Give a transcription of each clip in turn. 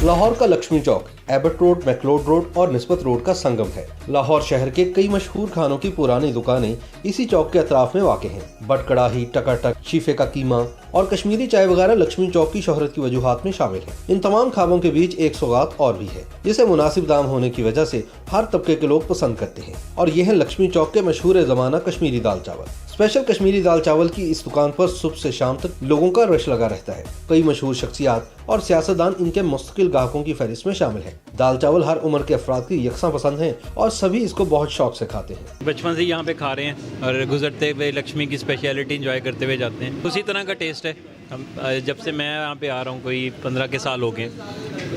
लाहौर का लक्ष्मी चौक Abbott road, McLeod road और निस्बत रोड का संगम है। लाहौर शहर के कई मशहूर खानों की पुरानी दुकानें इसी चौक के अतराफ में वाक़ हैं। बट कड़ाही, टकाटक, शीफे का कीमा और कश्मीरी चाय वगैरह लक्ष्मी चौक की शोहरत की वजूहात में शामिल है। इन तमाम खाबों के बीच एक सौगात और भी है, जिसे मुनासिब दाम होने की वजह से हर तबके के लोग पसंद करते हैं, और ये है लक्ष्मी चौक के मशहूर जमाना कश्मीरी दाल चावल। स्पेशल कश्मीरी दाल चावल की इस दुकान पर सुबह से शाम तक लोगों का रश लगा रहता है। कई मशहूर शख्सियात और सियासतदान इनके मुस्तकिल ग्राहकों की फहरिस्त में शामिल हैं। दाल चावल हर उम्र के अफराद की यकसा पसंद है और सभी इसको बहुत शौक से खाते हैं। बचपन से यहाँ पे खा रहे हैं और गुजरते हुए लक्ष्मी की स्पेशलिटी इंजॉय करते हुए जाते हैं। उसी तरह का टेस्ट है। हम जब से मैं यहाँ पे आ रहा हूँ, कोई 15 के साल हो गए,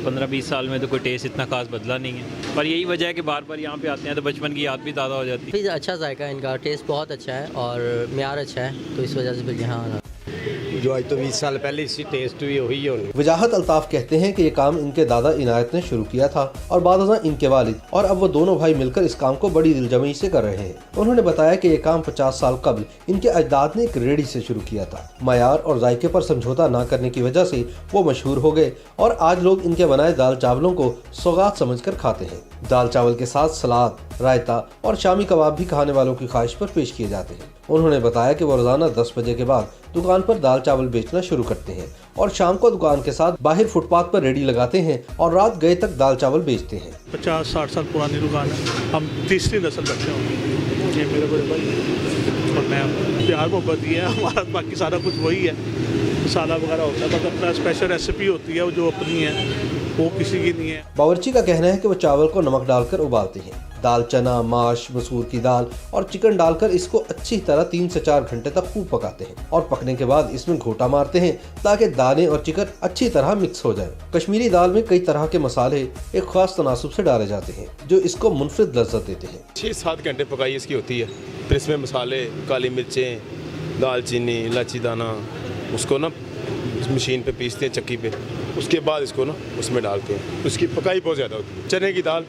15-20 साल में तो कोई टेस्ट इतना खास बदला नहीं है। पर यही वजह है कि बार बार यहाँ पे आते हैं तो बचपन की याद भी ताज़ा हो जाती है। फिर अच्छा जायका है इनका, टेस्ट बहुत अच्छा है और म्यार अच्छा है, तो इस वजह से फिर यहाँ आना। जो आज तो 20 साल पहले इसकी टेस्ट हुई वही है। वजाहत अल्ताफ कहते हैं कि ये काम इनके दादा इनायत ने शुरू किया था और बाद इनके वालिद, और अब वो दोनों भाई मिलकर इस काम को बड़ी दिलजमी से कर रहे हैं। उन्होंने बताया कि ये काम 50 साल कबल इनके अजदाद ने एक रेडी से शुरू किया था। मयार और जायके पर समझौता न करने की वजह से वो मशहूर हो गए और आज लोग इनके बनाए दाल चावलों को सौगात समझकर खाते हैं। दाल चावल के साथ सलाद, रायता और शामी कबाब भी खाने वालों की ख्वाहिश पर पेश किए जाते हैं। उन्होंने बताया कि वो रोजाना 10 बजे के बाद दुकान पर दाल चावल बेचना शुरू करते हैं और शाम को दुकान के साथ बाहर फुटपाथ पर रेडी लगाते हैं और रात गए तक दाल चावल बेचते हैं। 50-60 साल पुरानी दुकान है। हम तीसरी नस्ल बैठे होंगे। ये मेरे बड़े भाई और मैं, प्यार मोहब्बत ही है हमारा, बाकी सारा कुछ वही है। मसाला वगैरह होता है, बस अपना स्पेशल रेसिपी होती है जो अपनी है, वो किसी की नहीं है। बावर्ची का कहना है कि वो चावल को नमक डालकर उबालते हैं। दाल, चना, माश, मसूर की दाल और चिकन डालकर इसको अच्छी तरह 3 से 4 घंटे तक खूब पकाते हैं और पकने के बाद इसमें घोटा मारते हैं ताकि दाने और चिकन अच्छी तरह मिक्स हो जाए। कश्मीरी दाल में कई तरह के मसाले एक खास तनासुब से डाले जाते हैं जो इसको मुनफरिद लज्जत देते हैं। 6-7 घंटे पकाई इसकी होती है। फिर इसमें मसाले, काली मिर्चें, दालचीनी, इलायची दाना, उसको ना मशीन पे पीसते हैं चक्की पे। उसके बाद इसको ना उसमें डालते हैं। उसकी पकाई बहुत ज़्यादा होती है। चने की दाल,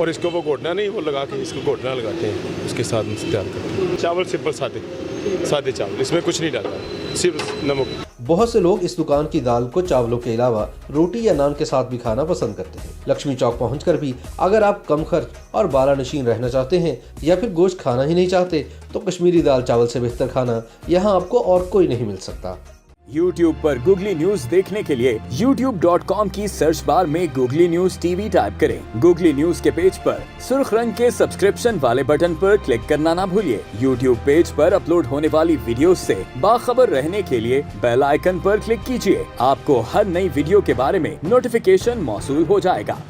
और इसको वो घोटना नहीं, वो लगा के इसको घोटना लगाते हैं, उसके साथ तैयार करते हैं। चावल सिंपल सादे चावल, इसमें कुछ नहीं डालता, सिर्फ नमक। बहुत से लोग इस दुकान की दाल को चावलों के अलावा रोटी या नान के साथ भी खाना पसंद करते हैं। लक्ष्मी चौक पहुंचकर भी अगर आप कम खर्च और बालानशीन रहना चाहते हैं या फिर गोश्त खाना ही नहीं चाहते, तो कश्मीरी दाल चावल से बेहतर खाना यहाँ आपको और कोई नहीं मिल सकता। YouTube पर गूगली न्यूज देखने के लिए youtube.com की सर्च बार में गूगली न्यूज टीवी टाइप करें। गूगली न्यूज के पेज पर सुर्ख रंग के सब्सक्रिप्शन वाले बटन पर क्लिक करना ना भूलिए। YouTube पेज पर अपलोड होने वाली वीडियोस से बाखबर रहने के लिए बेल आइकन पर क्लिक कीजिए। आपको हर नई वीडियो के बारे में नोटिफिकेशन मौसूल हो जाएगा।